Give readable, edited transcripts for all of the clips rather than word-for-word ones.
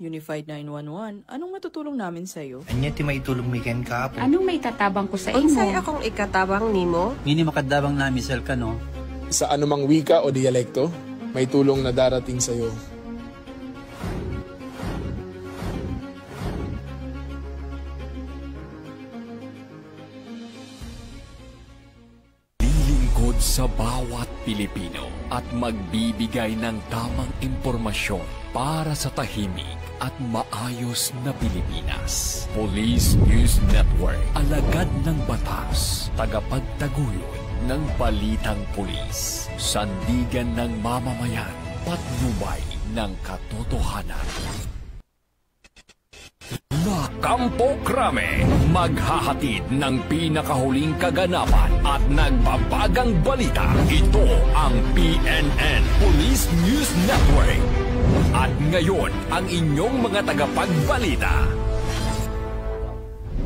Unified 911, anong matutulong namin sa'yo? Anya ti maitulong miken ka po. Anong may tatabang ko sa imo? Unsay akong ikatabang nimo? Ngini makadabang na misal ka no? Sa anumang wika o dialekto, may tulong na darating sa iyo. Lilingkod sa bawat Pilipino at magbibigay ng tamang impormasyon para sa tahimik at maayos na Pilipinas. Police News Network, alagad ng batas, tagapagtaguyod ng balitang pulis, sandigan ng mamamayan, patnubay ng katotohanan. La Campo Crame, maghahatid ng pinakahuling kaganapan at nagbabagang balita. Ito ang PNN Police News Network. At ngayon, ang inyong mga tagapagbalita.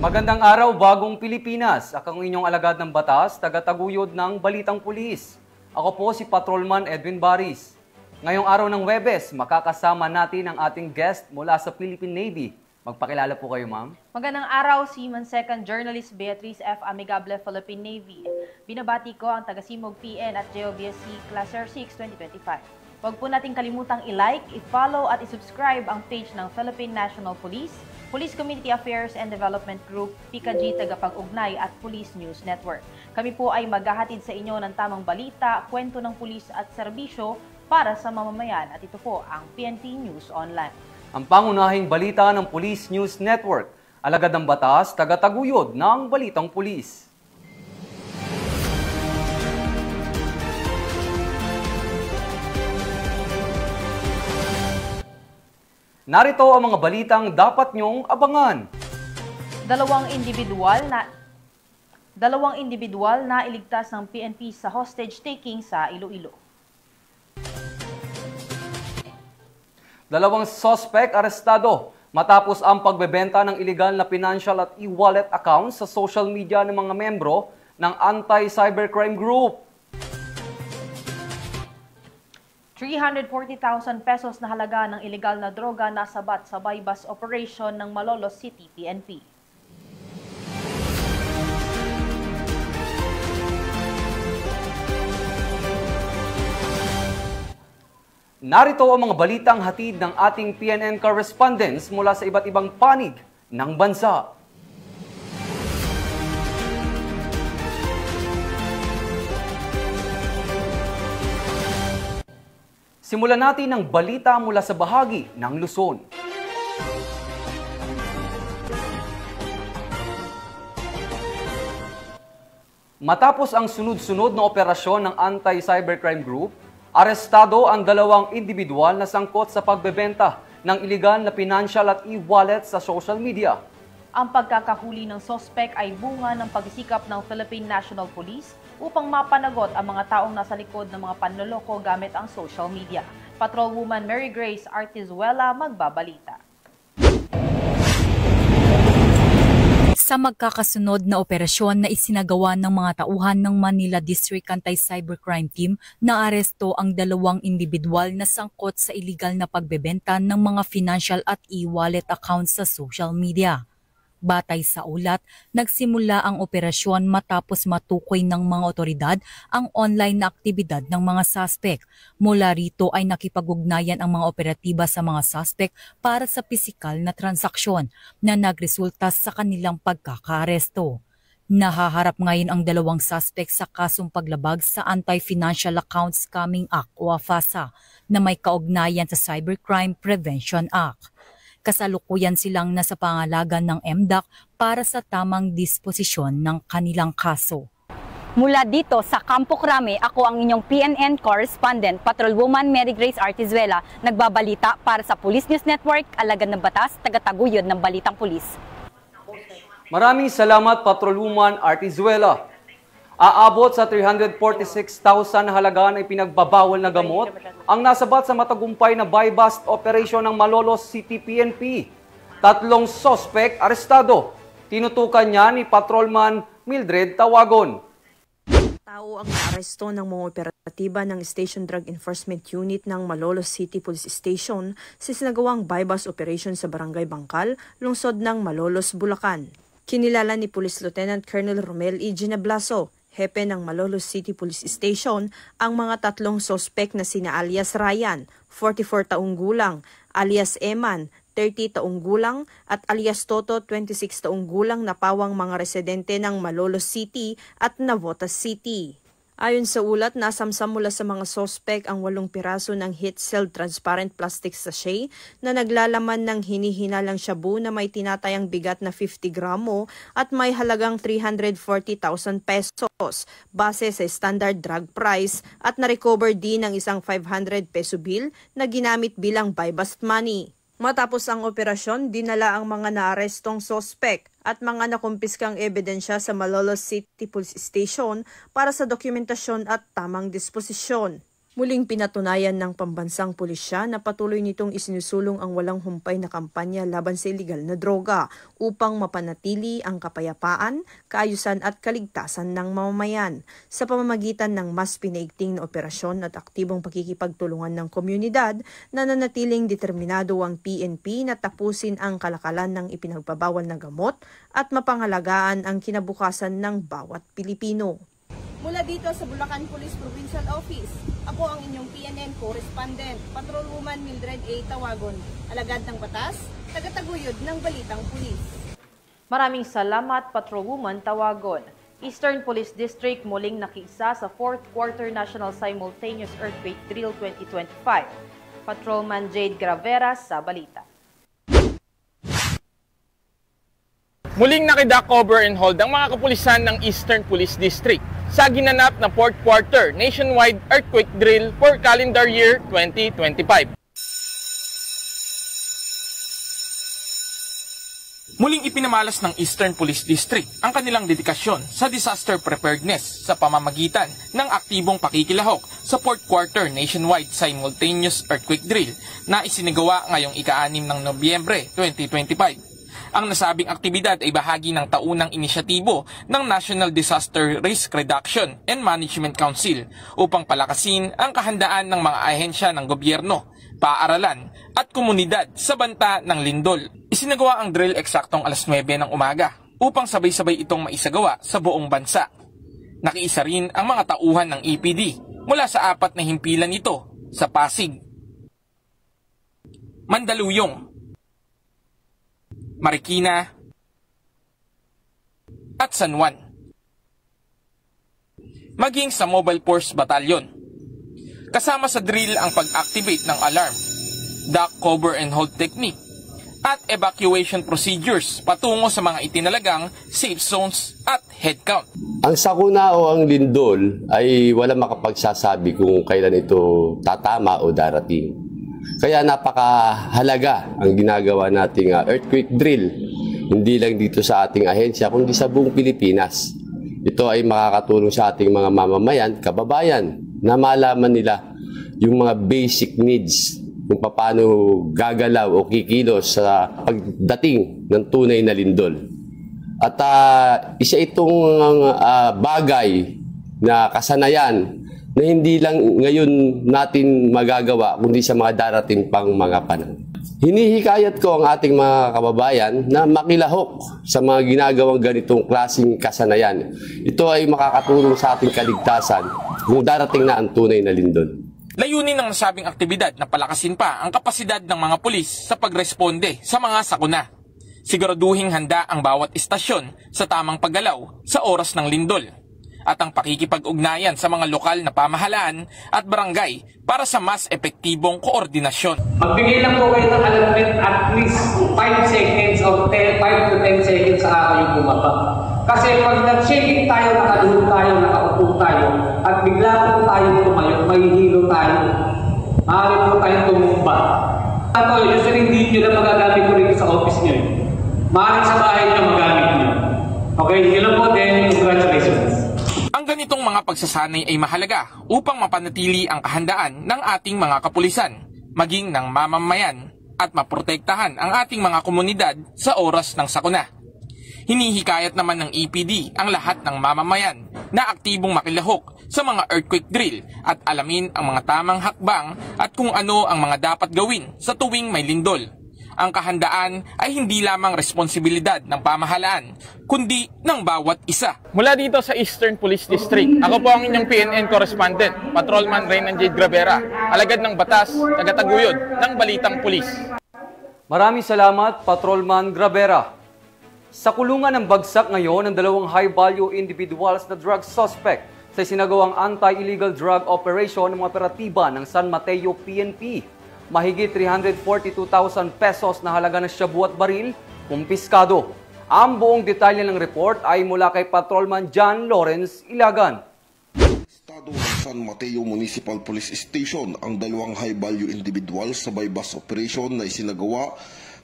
Magandang araw, bagong Pilipinas. Ako ang inyong alagad ng batas, tagataguyod ng Balitang Pulis. Ako po si Patrolman Edwin Baris. Ngayong araw ng Webes, makakasama natin ang ating guest mula sa Philippine Navy. Magpakilala po kayo, ma'am. Magandang araw, Seaman Second Journalist Beatrice F. Amigable, Philippine Navy. Binabati ko ang taga-Simog PN at JOBSC Class R6 2025. Huwag po natin kalimutang i-like, i-follow at i-subscribe ang page ng Philippine National Police, Police Community Affairs and Development Group, PCAG Tagapag-Ugnay at Police News Network. Kami po ay maghahatid sa inyo ng tamang balita, kwento ng pulis at serbisyo para sa mamamayan at ito po ang PNP News Online. Ang pangunahing balita ng Police News Network, alagad ng batas, tagataguyod ng Balitang Pulis. Narito ang mga balitang dapat nyong abangan. Dalawang individual na iligtas ng PNP sa hostage-taking sa Iloilo. Dalawang suspect arestado matapos ang pagbebenta ng illegal na financial at e-wallet accounts sa social media ng mga membro ng anti-cybercrime group. 340,000 pesos na halaga ng illegal na droga nasabat sa buy-bus operation ng Malolos City, PNP. Narito ang mga balitang hatid ng ating PNN correspondents mula sa iba't ibang panig ng bansa. Simulan natin ang balita mula sa bahagi ng Luzon. Matapos ang sunod-sunod na operasyon ng anti-cybercrime group, arestado ang dalawang individual na sangkot sa pagbebenta ng iligal na financial at e-wallet sa social media. Ang pagkakahuli ng sospek ay bunga ng pagsisikap ng Philippine National Police upang mapanagot ang mga taong nasa likod ng mga panloloko gamit ang social media. Patrolwoman Mary Grace Artizuela magbabalita. Sa magkakasunod na operasyon na isinagawa ng mga tauhan ng Manila District Anti-Cybercrime Team, naaresto ang dalawang individual na sangkot sa iligal na pagbebenta ng mga financial at e-wallet accounts sa social media. Batay sa ulat, nagsimula ang operasyon matapos matukoy ng mga otoridad ang online na aktibidad ng mga suspect. Mula rito ay nakipag-ugnayan ang mga operatiba sa mga suspect para sa pisikal na transaksyon na nagresulta sa kanilang pagkakaaresto. Nahaharap ngayon ang dalawang suspect sa kasong paglabag sa Anti-Financial Accounts Scamming Act o AFASA na may kaugnayan sa Cybercrime Prevention Act. Kasalukuyan silang nasa pangalagan ng MDAC para sa tamang disposisyon ng kanilang kaso. Mula dito sa Campo Crame, ako ang inyong PNN correspondent, Patrolwoman Mary Grace Artizuela, nagbabalita para sa Police News Network, alagad ng batas, tagataguyod ng Balitang Pulis. Maraming salamat, Patrolwoman Artizuela. Aabot sa 346,000 na halaga ng ipinagbabawal na gamot ang nasabat sa matagumpay na buy-bust operation ng Malolos City PNP. 3 sospek arestado. Tinutukan niya ni Patrolman Mildred Tawagon. Tao ang naaresto ng mga operatiba ng Station Drug Enforcement Unit ng Malolos City Police Station sa sinagawang bypass operation sa Barangay Bangkal, lungsod ng Malolos, Bulacan. Kinilala ni Police Lieutenant Colonel Romel E. Gineblaso, hepe ng Malolos City Police Station, ang mga tatlong sospek na sina alias Ryan, 44 taong gulang, alias Eman, 30 taong gulang at alias Toto, 26 taong gulang na pawang mga residente ng Malolos City at Navotas City. Ayon sa ulat, nasamsam mula sa mga sospek ang 8 piraso ng heat-sealed transparent plastic sachet na naglalaman ng hinihinalang shabu na may tinatayang bigat na 50 gramo at may halagang 340,000 pesos base sa standard drug price at na-recover din ang isang 500 peso bill na ginamit bilang buy-bust money. Matapos ang operasyon, dinala ang mga naarestong sospek at mga nakumpiskang ebidensya sa Malolos City Police Station para sa dokumentasyon at tamang disposisyon. Muling pinatunayan ng pambansang pulisya na patuloy nitong isinusulong ang walang humpay na kampanya laban sa iligal na droga upang mapanatili ang kapayapaan, kaayusan at kaligtasan ng mamamayan sa pamamagitan ng mas pinaigting na operasyon at aktibong pakikipagtulungan ng komunidad. Nananatiling determinado ang PNP na tapusin ang kalakalan ng ipinagbabawal na gamot at mapangalagaan ang kinabukasan ng bawat Pilipino. Mula dito sa Bulacan Police Provincial Office, ako ang inyong PNN Correspondent, Patrolwoman Mildred A. Tawagon, alagad ng batas, tagataguyod ng Balitang Pulis. Maraming salamat, Patrolwoman Tawagon. Eastern Police District muling nakiisa sa 4th Quarter National Simultaneous Earthquake Drill 2025. Patrolman Jade Graveras sa balita. Muling nakida cover and hold ang mga kapulisan ng Eastern Police District sa ginanap na 4th Quarter Nationwide Earthquake Drill for Calendar Year 2025. Muling ipinamalas ng Eastern Police District ang kanilang dedikasyon sa disaster preparedness sa pamamagitan ng aktibong pakikilahok sa 4th Quarter Nationwide Simultaneous Earthquake Drill na isinagawa ngayong ika-6 ng Nobyembre 2025. Ang nasabing aktibidad ay bahagi ng taunang inisyatibo ng National Disaster Risk Reduction and Management Council upang palakasin ang kahandaan ng mga ahensya ng gobyerno, paaralan at komunidad sa banta ng lindol. Isinagawa ang drill eksaktong alas 9 ng umaga upang sabay-sabay itong maisagawa sa buong bansa. Nakiisa rin ang mga tauhan ng EPD mula sa 4 na himpilan ito sa Pasig, Mandaluyong, Marikina at San Juan, maging sa Mobile Force Battalion. Kasama sa drill ang pag-activate ng alarm, duck cover and hold technique at evacuation procedures patungo sa mga itinalagang safe zones at head count. Ang sakuna o ang lindol ay wala makapagsasabi kung kailan ito tatama o darating. Kaya napakahalaga ang ginagawa nating earthquake drill, hindi lang dito sa ating ahensya, kundi sa buong Pilipinas. Ito ay makakatulong sa ating mga mamamayan, kababayan, na malaman nila yung mga basic needs kung paano gagalaw o kikilos sa pagdating ng tunay na lindol. At isa itong bagay na kasanayan na hindi lang ngayon natin magagawa, kundi sa mga darating pang mga panahon. Hinihikayat ko ang ating mga kababayan na makilahok sa mga ginagawang ganitong klaseng kasanayan. Ito ay makakatulong sa ating kaligtasan kung darating na ang tunay na lindol. Layunin ng nasabing aktibidad na palakasin pa ang kapasidad ng mga pulis sa pagresponde sa mga sakuna. Siguraduhing handa ang bawat istasyon sa tamang paggalaw sa oras ng lindol at ang pakikipag-ugnayan sa mga lokal na pamahalaan at barangay para sa mas epektibong koordinasyon. Magbigay lang po kayo ng alarm at least 5 seconds or 5 to 10 seconds sa araw yung bumaba. Kasi pag nag-shaking tayo, nakaluhod tayo, nakaupo tayo, at bigla po tayo tumayo, mahihilo tayo. Maaari po tayo tumumba. Ito, usually hindi nyo na magagamit ko rin sa office nyo. Maaari sa bahay nyo magamit nyo. Okay, yun lang po din. Congratulations. Ang ganitong mga pagsasanay ay mahalaga upang mapanatili ang kahandaan ng ating mga kapulisan, maging ng mamamayan at maprotektahan ang ating mga komunidad sa oras ng sakuna. Hinihikayat naman ng EPD ang lahat ng mamamayan na aktibong makilahok sa mga earthquake drill at alamin ang mga tamang hakbang at kung ano ang mga dapat gawin sa tuwing may lindol. Ang kahandaan ay hindi lamang responsibilidad ng pamahalaan, kundi ng bawat isa. Mula dito sa Eastern Police District, ako po ang inyong PNN correspondent, Patrolman Reynan J. Gravera, alagad ng batas, tagataguyod ng Balitang Pulis. Maraming salamat, Patrolman Gravera. Sa kulungan ng bagsak ngayon ng dalawang high-value individuals na drug suspect sa sinagawang anti-illegal drug operation ng mga operatiba ng San Mateo PNP. Mahigit 342,000 pesos na halaga ng shabu at baril, kumpiskado. Ang buong detalye ng report ay mula kay Patrolman John Lawrence Ilagan. Estado ng San Mateo Municipal Police Station ang dalawang high-value individuals sa bypass operation na isinagawa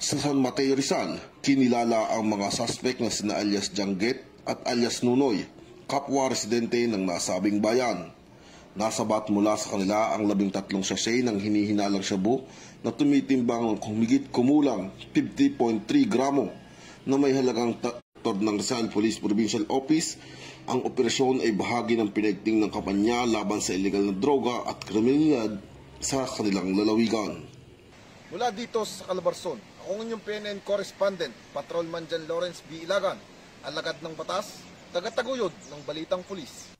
sa San Mateo Rizal. Kinilala ang mga suspect na sina alias Jangget at alias Nunoy, kapwa residente ng nasabing bayan. Nasabat mula sa kanila ang 13 sachet ng hinihinalang shabu na tumitimbang humigit kumulang 50.3 gramo na may halagang taktor ng Rizal Police Provincial Office. Ang operasyon ay bahagi ng pinaigting ng kampanya laban sa illegal na droga at kriminalidad sa kanilang lalawigan. Mula dito sa Calabarzon, ako ang inyong PNN correspondent, Patrolman John Lawrence B. Ilagan, alagad ng batas, tagataguyod ng Balitang Pulis.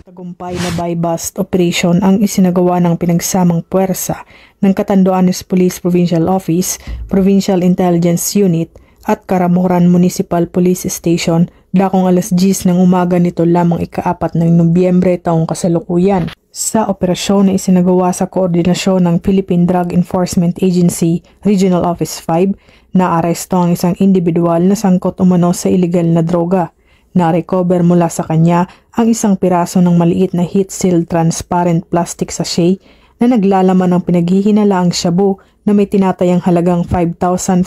Tagumpay na buy-bust operation ang isinagawa ng pinagsamang puwersa ng Catanduanes Police Provincial Office, Provincial Intelligence Unit at Caramoran Municipal Police Station dakong alas 10 ng umaga nito lamang ika-4 ng Nobyembre taong kasalukuyan. Sa operasyon na isinagawa sa koordinasyon ng Philippine Drug Enforcement Agency Regional Office 5, naaresto ang isang individual na sangkot umano sa illegal na droga. Na-recover mula sa kanya ang isang piraso ng maliit na heat-sealed transparent plastic sachet na naglalaman ng pinaghihinalaang shabu na may tinatayang halagang 5,440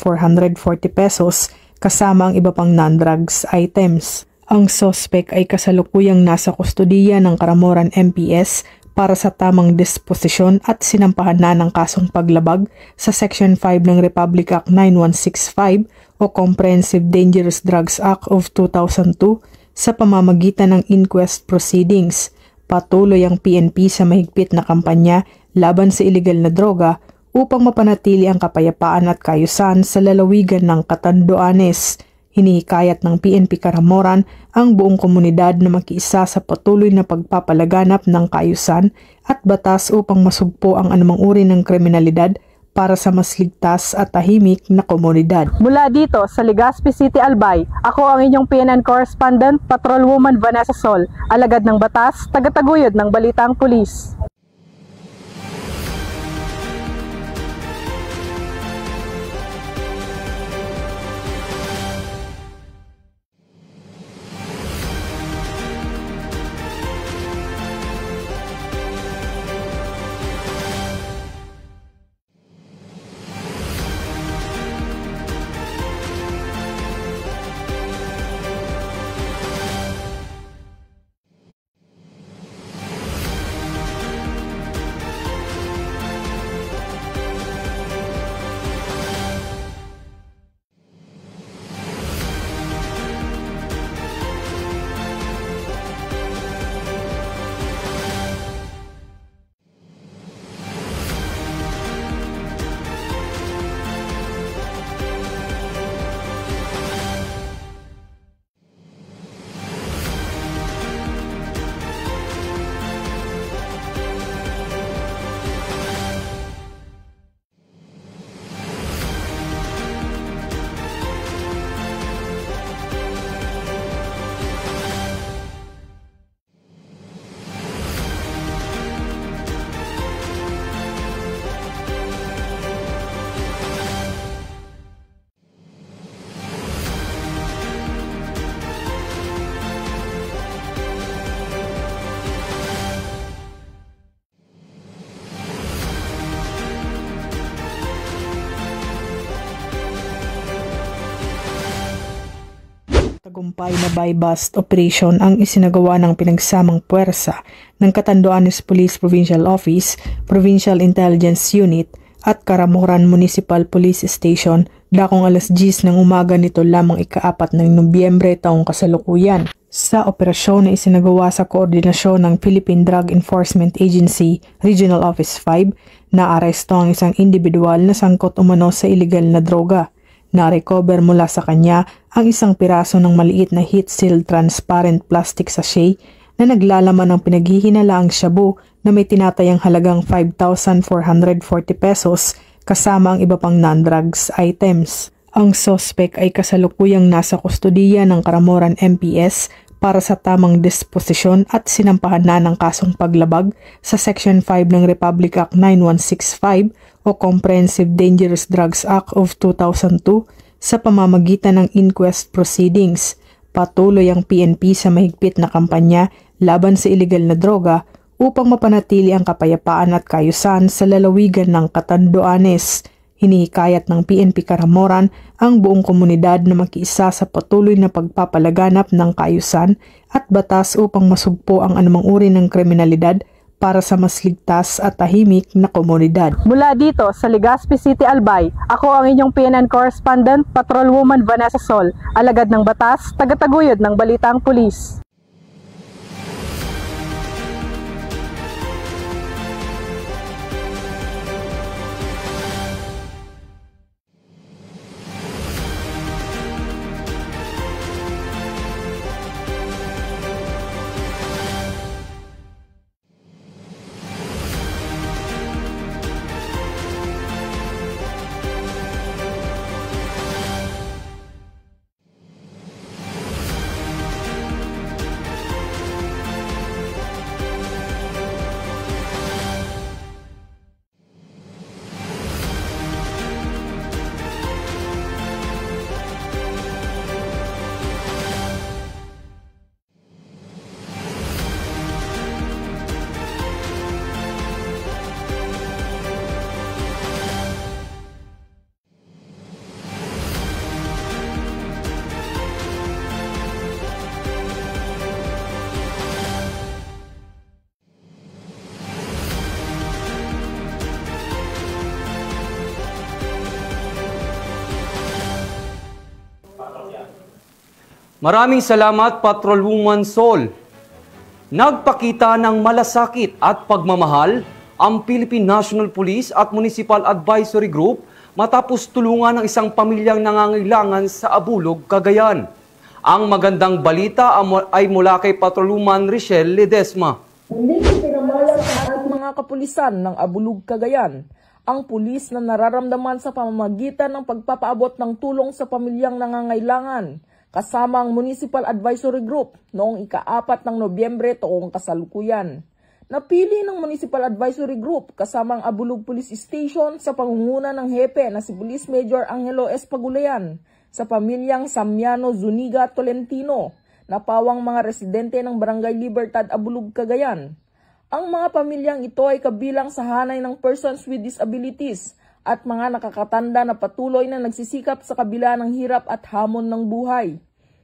pesos kasama ang iba pang non-drugs items. Ang suspect ay kasalukuyang nasa kustodiya ng Caramoran MPS para sa tamang disposisyon at sinampahan na ng kasong paglabag sa Section 5 ng Republic Act 9165 o Comprehensive Dangerous Drugs Act of 2002 sa pamamagitan ng inquest proceedings. Patuloy ang PNP sa mahigpit na kampanya laban sa illegal na droga upang mapanatili ang kapayapaan at kaayusan sa lalawigan ng Catanduanes. Hinihikayat ng PNP Caramoran ang buong komunidad na makiisa sa patuloy na pagpapalaganap ng kaayusan at batas upang masugpo ang anumang uri ng kriminalidad para sa mas ligtas at tahimik na komunidad. Mula dito sa Legazpi City, Albay, ako ang inyong PNN correspondent, Patrolwoman Vanessa Sol, alagad ng batas, tagataguyod ng Balitang Pulis. Tagumpay na buy-bust operation ang isinagawa ng pinagsamang puwersa ng Catanduanes Police Provincial Office, Provincial Intelligence Unit at Caramoran Municipal Police Station dakong alas 10 ng umaga nito lamang ika-4 ng Nobyembre taong kasalukuyan. Sa operasyon na isinagawa sa koordinasyon ng Philippine Drug Enforcement Agency Regional Office 5, naaresto ang isang individual na sangkot umano sa illegal na droga. Na-recover mula sa kanya ang isang piraso ng maliit na heat-sealed transparent plastic sachet na naglalaman ng pinaghihinalaang shabu na may tinatayang halagang 5,440 pesos kasama ang iba pang non-drugs items. Ang suspect ay kasalukuyang nasa kustudiya ng Caramoran MPS para sa tamang disposisyon at sinampahan na ng kasong paglabag sa Section 5 ng Republic Act 9165 o Comprehensive Dangerous Drugs Act of 2002 sa pamamagitan ng inquest proceedings. Patuloy ang PNP sa mahigpit na kampanya laban sa iligal na droga upang mapanatili ang kapayapaan at kaayusan sa lalawigan ng Catanduanes. Hinihikayat ng PNP Caramoran ang buong komunidad na makiisa sa patuloy na pagpapalaganap ng kaayusan at batas upang masugpo ang anumang uri ng kriminalidad para sa mas ligtas at tahimik na komunidad. Mula dito sa Legazpi City, Albay, ako ang inyong PNN correspondent, Patrolwoman Vanessa Sol, alagad ng batas, tagataguyod ng Balitang Pulis. Maraming salamat, Patrolwoman Sol. Nagpakita ng malasakit at pagmamahal ang Philippine National Police at Municipal Advisory Group matapos tulungan ng isang pamilyang nangangailangan sa Abulog, Cagayan. Ang magandang balita ay mula kay Patrolwoman Richelle Ledesma. Hindi pinamalas ang mga kapulisan ng Abulog, Cagayan ang pulis na nararamdaman sa pamamagitan ng pagpapaabot ng tulong sa pamilyang nangangailangan kasama ang Municipal Advisory Group noong ika-4 ng Nobyembre taong kasalukuyan. Napili ng Municipal Advisory Group kasama ang Abulog Police Station sa pangunguna ng hepe na si Police Major Angelo S. Pagulayan sa pamilyang Samiano Zuniga Tolentino na pawang mga residente ng Barangay Libertad, Abulog, Cagayan. Ang mga pamilyang ito ay kabilang sa hanay ng persons with disabilities at mga nakakatanda na patuloy na nagsisikap sa kabila ng hirap at hamon ng buhay.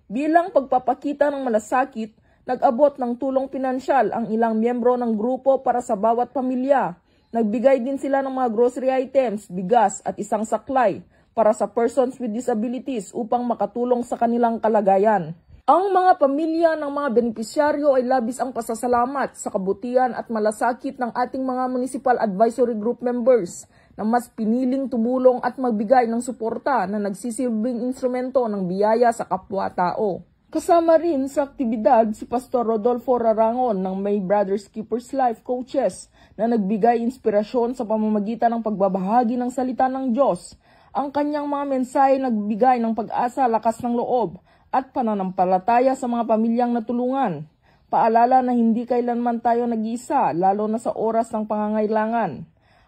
Bilang pagpapakita ng malasakit, nag-abot ng tulong pinansyal ang ilang miyembro ng grupo para sa bawat pamilya. Nagbigay din sila ng mga grocery items, bigas at isang saklay para sa persons with disabilities upang makatulong sa kanilang kalagayan. Ang mga pamilya ng mga benepisyaryo ay labis ang pasasalamat sa kabutihan at malasakit ng ating mga Municipal Advisory Group members na mas piniling tumulong at magbigay ng suporta na nagsisilbing instrumento ng biyaya sa kapwa-tao. Kasama rin sa aktibidad si Pastor Rodolfo Rarangon ng May Brothers Keepers Life Coaches na nagbigay inspirasyon sa pamamagitan ng pagbabahagi ng salita ng Diyos. Ang kanyang mga mensahe nagbigay ng pag-asa, lakas ng loob at pananampalataya sa mga pamilyang natulungan. Paalala na hindi kailanman tayo nag-iisa, lalo na sa oras ng pangangailangan.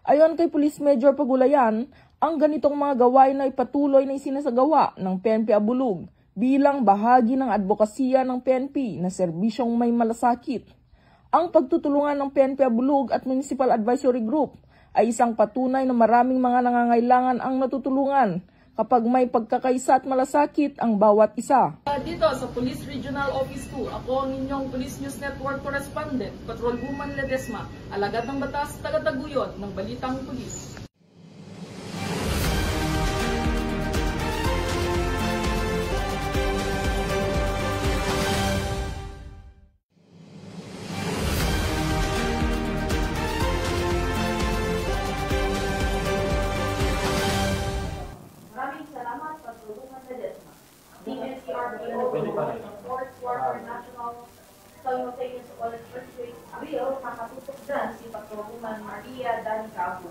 Ayon kay Police Major Pagulayan, ang ganitong mga gawain ay patuloy na isinasagawa ng PNP Abulog bilang bahagi ng advokasya ng PNP na serbisyong may malasakit. Ang pagtutulungan ng PNP Abulog at Municipal Advisory Group ay isang patunay na maraming mga nangangailangan ang natutulungan, kapag may pagkakaisa at malasakit ang bawat isa. Dito sa Police Regional Office 2, ako ang inyong Police News Network Correspondent, Patrolwoman Ledesma, alagad ng batas, tagataguyod ng Balitang Pulis. Simultaneous College Earthquake Rio, nakatutok dyan si Patrolwoman Maria Dan Cabo.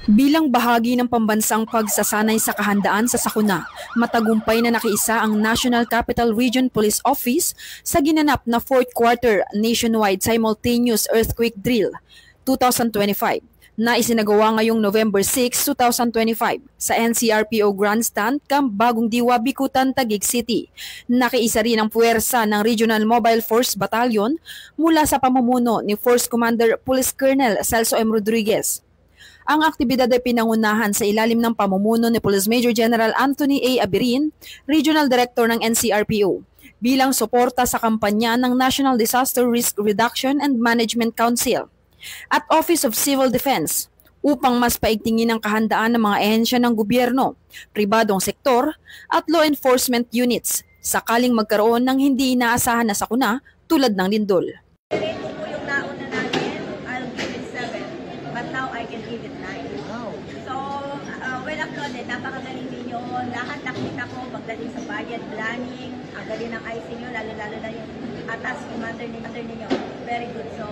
Bilang bahagi ng pambansang pagsasanay sa kahandaan sa sakuna, matagumpay na nakiisa ang National Capital Region Police Office sa ginanap na 4th Quarter Nationwide Simultaneous Earthquake Drill 2025 na isinagawa ngayong November 6, 2025 sa NCRPO Grandstand, Camp Bagong Diwa, Bicutan, Taguig City. Nakiisa rin ang puwersa ng Regional Mobile Force Battalion mula sa pamumuno ni Force Commander Police Colonel Celso M. Rodriguez. Ang aktibidad ay pinangunahan sa ilalim ng pamumuno ni Police Major General Anthony A. Abirin, Regional Director ng NCRPO, bilang suporta sa kampanya ng National Disaster Risk Reduction and Management Council at Office of Civil Defense upang mas paigtingin ang kahandaan ng mga ehensya ng gobyerno, pribadong sektor at law enforcement units sakaling magkaroon ng hindi inaasahan na sakuna tulad ng lindol. Ito po yung nauna natin, I'll give it 7, but now I can give it 9. So, well applauded, napakagaling ninyo. Lahat nakita ko pagdating sa budget planning, ang galing ng IC nyo, lalo-lalo na yung task commander ninyo. Very good. So,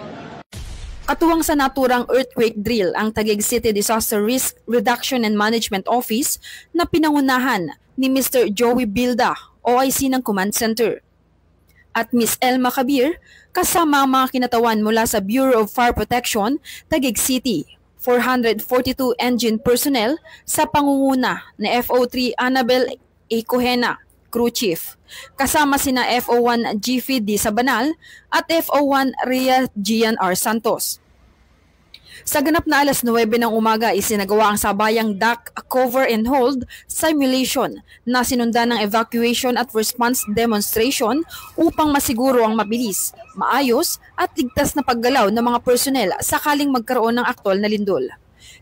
Katuwang sa naturang earthquake drill ang Taguig City Disaster Risk Reduction and Management Office na pinangunahan ni Mr. Joey Bilda, OIC ng Command Center, at Ms. Elma Kabir kasama ang mga kinatawan mula sa Bureau of Fire Protection, Taguig City, 442 engine personnel sa pangunguna ni FO3 Annabel A. Kohena, Crew Chief, kasama sina FO1 G. D. Sabanal at FO1 Rhea Gian R. Santos. Sa ganap na alas 9 ng umaga, isinagawa ang sabayang duck cover and hold simulation na sinundan ng evacuation at response demonstration upang masiguro ang mabilis, maayos at ligtas na paggalaw ng mga personnel sakaling magkaroon ng aktwal na lindol.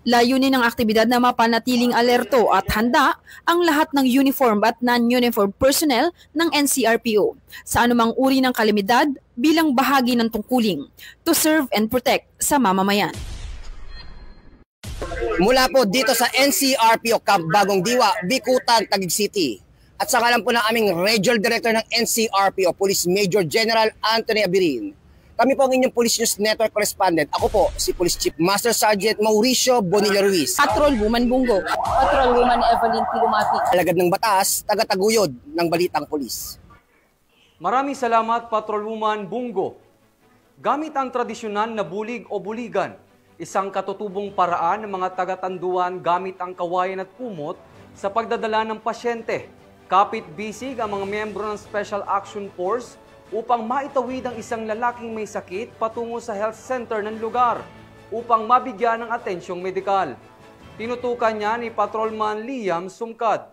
Layunin ng aktibidad na mapanatiling alerto at handa ang lahat ng uniform at non-uniform personnel ng NCRPO sa anumang uri ng kalamidad bilang bahagi ng tungkuling to serve and protect sa mamamayan. Mula po dito sa NCRPO Camp Bagong Diwa, Bicutan, Taguig City. At sa ngalan po ng aming Regional Director ng NCRPO, Police Major General Anthony Abirin. Kami po ang inyong Police News Network Correspondent. Ako po, si Police Chief Master Sergeant Mauricio Bonilla Ruiz. Patrolwoman Bungo. Patrolwoman Evelyn Kilumati. Alagad ng batas, tagataguyod ng Balitang Pulis. Maraming salamat, Patrolwoman Bungo. Gamit ang tradisyonal na bulig o buligan, isang katutubong paraan ng mga tagatanduan gamit ang kawayan at kumot sa pagdadala ng pasyente. Kapit-bisig ang mga miyembro ng Special Action Force upang maitawid ang isang lalaking may sakit patungo sa health center ng lugar upang mabigyan ng atensyong medikal. Tinutukan niya ni Patrolman Liam Sumkad.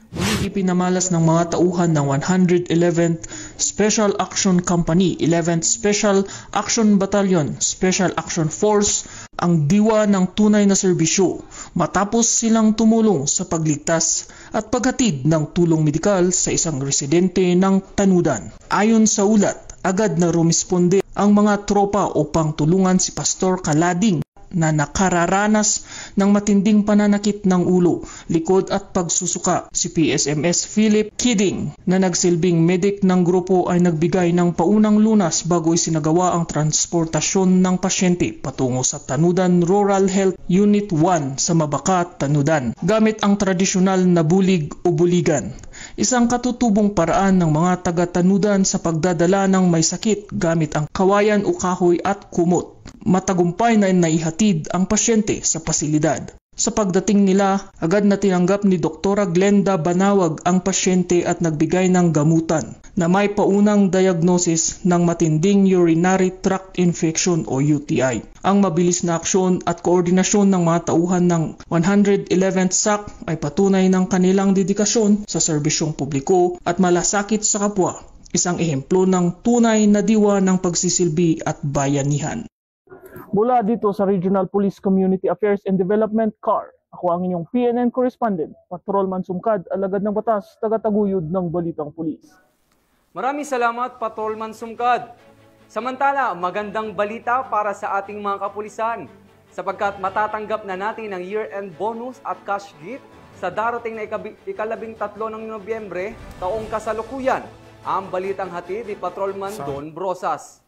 Muli ipinamalas ng mga tauhan ng 111th Special Action Company, 11th Special Action Battalion, Special Action Force ang diwa ng tunay na serbisyo matapos silang tumulong sa pagligtas at paghatid ng tulong medikal sa isang residente ng Tanudan. Ayon sa ulat, agad na rumisponde ang mga tropa upang tulungan si Pastor Kalading na nakararanas ng matinding pananakit ng ulo, likod at pagsusuka. Si PSMS Philip Kidding na nagsilbing medic ng grupo ay nagbigay ng paunang lunas bago isinagawa ang transportasyon ng pasyente patungo sa Tanudan Rural Health Unit 1 sa Mabacat, Tanudan, gamit ang tradisyonal na bulig o buligan. Isang katutubong paraan ng mga taga-Tanudan sa pagdadala ng may sakit gamit ang kawayan o kahoy at kumot. Matagumpay na naihatid ang pasyente sa pasilidad. Sa pagdating nila, agad na tinanggap ni Dr. Glenda Banawag ang pasyente at nagbigay ng gamutan na may paunang diagnosis ng matinding urinary tract infection o UTI. Ang mabilis na aksyon at koordinasyon ng mga tauhan ng 111th SAC ay patunay ng kanilang dedikasyon sa serbisyong publiko at malasakit sa kapwa, isang ehemplo ng tunay na diwa ng pagsisilbi at bayanihan. Mula dito sa Regional Police Community Affairs and Development CAR, ako ang inyong PNN correspondent, Patrolman Sumkad, alagad ng batas, tagataguyod ng Balitang Pulis. Maraming salamat, Patrolman Sumkad. Samantala, magandang balita para sa ating mga kapulisan sapagkat matatanggap na natin ang year-end bonus at cash gift sa darating na ika-13 ng Nobyembre, taong kasalukuyan. Ang balitang hatid ni Patrolman Don Brosas.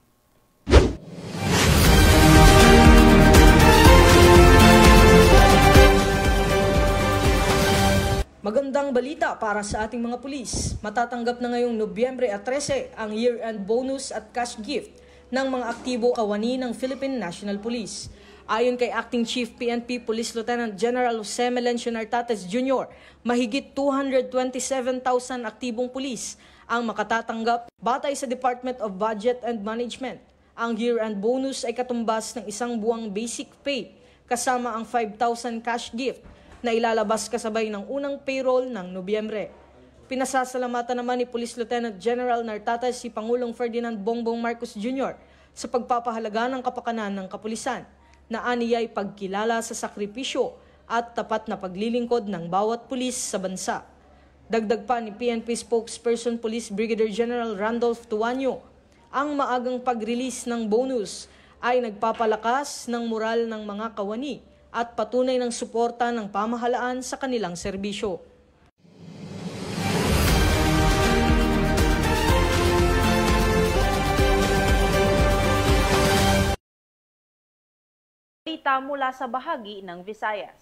Magandang balita para sa ating mga pulis. Matatanggap na ngayong Nobyembre 13 ang year-end bonus at cash gift ng mga aktibo kawani ng Philippine National Police. Ayon kay Acting Chief PNP Police Lieutenant General Jose Melencio Nartates Jr., mahigit 227,000 aktibong pulis ang makatatanggap batay sa Department of Budget and Management. Ang year-end bonus ay katumbas ng isang buwang basic pay kasama ang 5,000 cash gift na ilalabas kasabay ng unang payroll ng Nobyembre. Pinasasalamatan naman ni Police Lieutenant General Nartates si Pangulong Ferdinand Bongbong Marcos Jr. sa pagpapahalaga ng kapakanan ng kapulisan na aniya'y pagkilala sa sakripisyo at tapat na paglilingkod ng bawat pulis sa bansa. Dagdag pa ni PNP spokesperson Police Brigadier General Randolph Tuanyo, ang maagang pag-release ng bonus ay nagpapalakas ng moral ng mga kawani at patunay ng suporta ng pamahalaan sa kanilang serbisyo. Balita mula sa bahagi ng Visayas.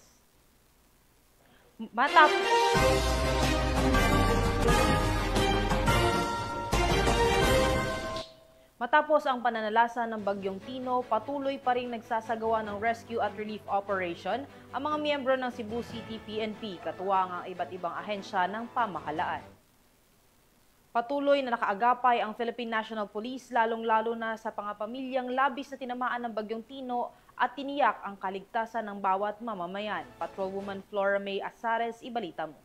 Matapos ang pananalasa ng Bagyong Tino, patuloy pa rin nagsasagawa ng rescue at relief operation ang mga miyembro ng Cebu City PNP, katuwang ang iba't ibang ahensya ng pamahalaan. Patuloy na nakaagapay ang Philippine National Police, lalong-lalo na sa mga pamilyang labis na tinamaan ng Bagyong Tino at tiniyak ang kaligtasan ng bawat mamamayan. Patrolwoman Flora May Azares, ibalita mo.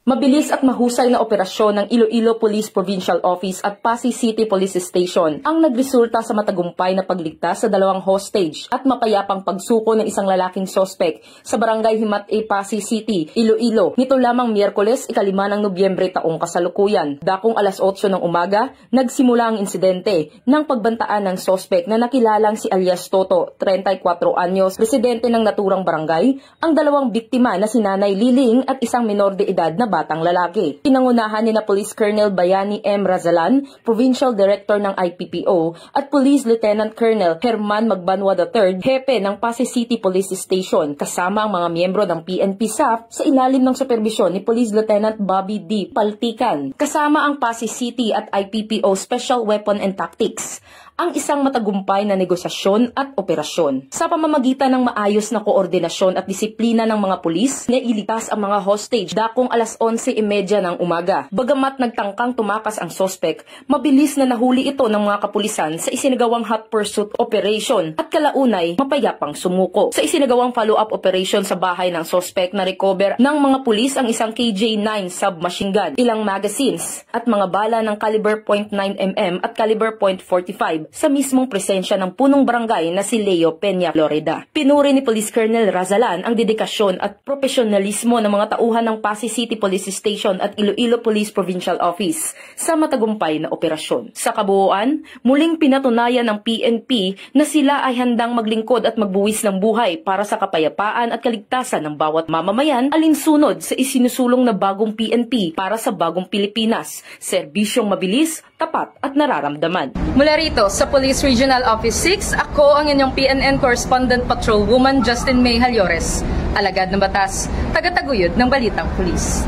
Mabilis at mahusay na operasyon ng Iloilo Police Provincial Office at Pasay City Police Station ang nagresulta sa matagumpay na pagligtas sa 2 hostage at mapayapang pagsuko ng isang lalaking sospek sa Barangay Himat-A, Pasay City, Iloilo. Nito lamang Miyerkules, 5 ng Nobyembre taong kasalukuyan. Dakong alas 8 ng umaga, nagsimula ang insidente ng pagbantaan ng sospek na nakilalang si alias Toto, 34 anyos, residente ng naturang barangay, ang 2 biktima na si Nanay Liling at isang minor de edad na batang lalaki. Pinangunahan ni na Police Colonel Bayani M. Razalan, Provincial Director ng IPPO, at Police Lieutenant Colonel Herman Magbanwa III, Hepe ng Pasay City Police Station, kasama ang mga miyembro ng PNP SAF sa ilalim ng superbisyon ni Police Lieutenant Bobby D. Paltikan, kasama ang Pasay City at IPPO Special Weapon and Tactics, ang isang matagumpay na negosasyon at operasyon. Sa pamamagitan ng maayos na koordinasyon at disiplina ng mga pulis, nailigtas ang mga hostage dakong alas 11:30 ng umaga. Bagamat nagtangkang tumakas ang sospek, mabilis na nahuli ito ng mga kapulisan sa isinagawang hot pursuit operation at kalaunay mapayapang sumuko. Sa isinagawang follow-up operation sa bahay ng sospek, na-recover ng mga pulis ang isang KJ-9 submachine gun, ilang magazines at mga bala ng caliber .9mm at caliber .45 sa mismong presensya ng punong barangay na si Leo Peña, Florida. Pinuri ni Police Colonel Razalan ang dedikasyon at profesionalismo ng mga tauhan ng Pasay City Police Station at Iloilo Police Provincial Office sa matagumpay na operasyon. Sa kabuuan, muling pinatunayan ng PNP na sila ay handang maglingkod at magbuwis ng buhay para sa kapayapaan at kaligtasan ng bawat mamamayan, alinsunod sa isinusulong na bagong PNP para sa bagong Pilipinas, serbisyong mabilis, tapat at nararamdaman. Mula rito sa Police Regional Office 6, ako ang inyong PNN Correspondent Patrolwoman Justin May Halyores, alagad ng batas, tagataguyod ng Balitang Pulis.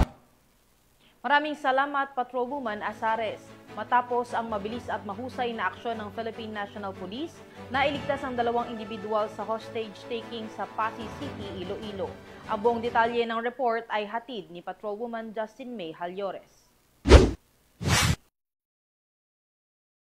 Maraming salamat, Patrolwoman Azares. Matapos ang mabilis at mahusay na aksyon ng Philippine National Police, nailigtas ang 2 individual sa hostage-taking sa Pasay City, Iloilo. Ang buong detalye ng report ay hatid ni Patrolwoman Justin May Halyores.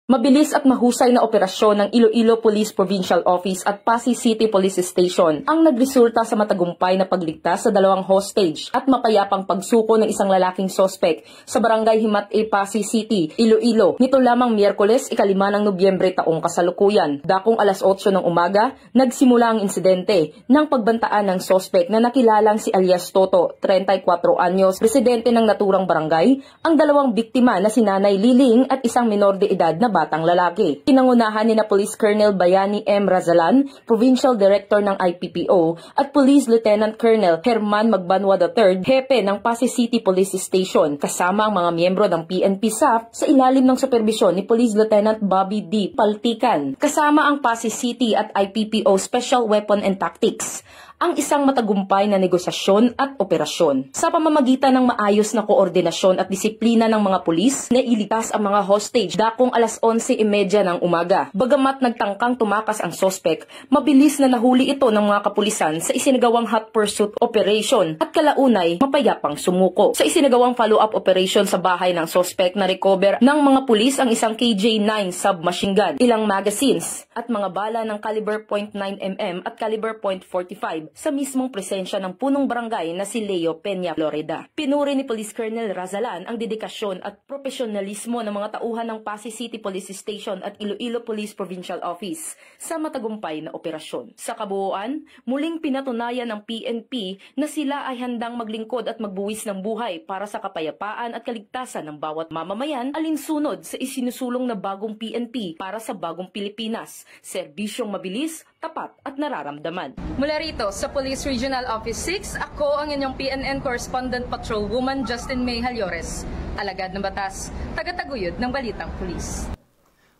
Mabilis at mahusay na operasyon ng Iloilo Police Provincial Office at Pasay City Police Station ang nagresulta sa matagumpay na pagligtas sa 2 hostage at mapayapang pagsuko ng isang lalaking sospek sa Barangay Himat A, Pasay City, Iloilo. Nito lamang Miyerkules, 5 ng Nobyembre taong kasalukuyan. Dakong alas 8 ng umaga, nagsimula ang insidente ng pagbantaan ng sospek na nakilalang si alias Toto, 34 anyos, residente ng naturang barangay, ang 2 biktima na si Nanay Liling at isang minor de edad na batang lalaki. Pinangunahan ni na Police Colonel Bayani M. Razalan, Provincial Director ng IPPO, at Police Lieutenant Colonel Herman Magbanwa III, Hepe ng Pasay City Police Station, kasama ang mga miyembro ng PNP SAF sa ilalim ng superbisyon ni Police Lieutenant Bobby D. Paltikan, kasama ang Pasay City at IPPO Special Weapon and Tactics, ang isang matagumpay na negosasyon at operasyon. Sa pamamagitan ng maayos na koordinasyon at disiplina ng mga pulis, nailigtas ang mga hostage dakong alas 11:30 ng umaga. Bagamat nagtangkang tumakas ang sospek, mabilis na nahuli ito ng mga kapulisan sa isinagawang hot pursuit operation at kalaunay mapayapang sumuko. Sa isinagawang follow-up operation sa bahay ng sospek, na-recover ng mga pulis ang isang KJ-9 submachine gun, ilang magazines at mga bala ng caliber .9mm at caliber .45 sa mismong presensya ng punong barangay na si Leo Peña, Florida. Pinuri ni Police Colonel Razalan ang dedikasyon at profesionalismo ng mga tauhan ng Pasay City Police Station at Iloilo Police Provincial Office sa matagumpay na operasyon. Sa kabuuan, muling pinatunayan ng PNP na sila ay handang maglingkod at magbuwis ng buhay para sa kapayapaan at kaligtasan ng bawat mamamayan, alinsunod sa isinusulong na bagong PNP para sa bagong Pilipinas, serbisyong mabilis, tapat at nararamdaman. Mula rito sa Police Regional Office 6, ako ang inyong PNN Correspondent Patrolwoman Justin May Halyores, alagad ng batas, tagataguyod ng Balitang Pulis.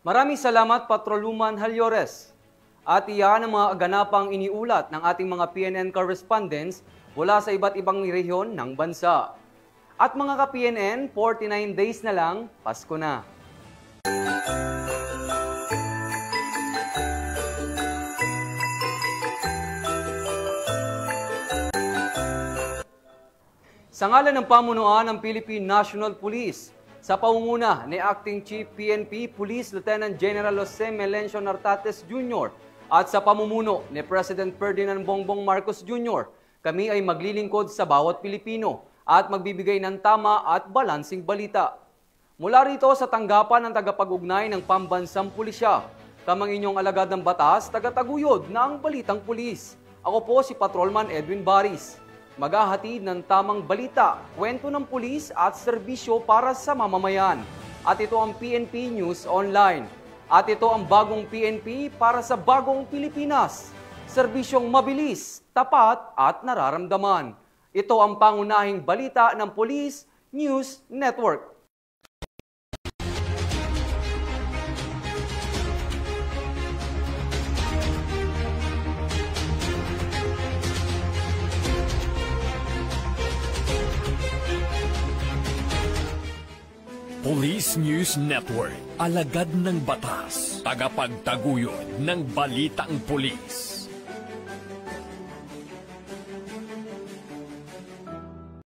Maraming salamat Patrolwoman Halyores. At iyan ang mga ganapang iniulat ng ating mga PNN correspondents mula sa iba't ibang rehiyon ng bansa. At mga ka-PNN, 49 days na lang, Pasko na. Sa ngalan ng pamunuan ng Philippine National Police, sa pangunguna ni Acting Chief PNP Police Lieutenant General Jose Melencio Nartates Jr. at sa pamumuno ni President Ferdinand Bongbong Marcos Jr., kami ay maglilingkod sa bawat Pilipino at magbibigay ng tama at balansing balita. Mula rito sa tanggapan ng tagapag-ugnay ng Pambansang Pulisya, kamang inyong alagad ng batas, tagataguyod ng Balitang Pulis. Ako po si Patrolman Edwin Baris. Maghahatid ng tamang balita, kwento ng pulis at serbisyo para sa mamamayan. At ito ang PNP News Online. At ito ang bagong PNP para sa bagong Pilipinas. Serbisyong mabilis, tapat at nararamdaman. Ito ang pangunahing balita ng Police News Network. Police News Network, alagad ng batas, tagapagtaguyod ng Balitang Pulis.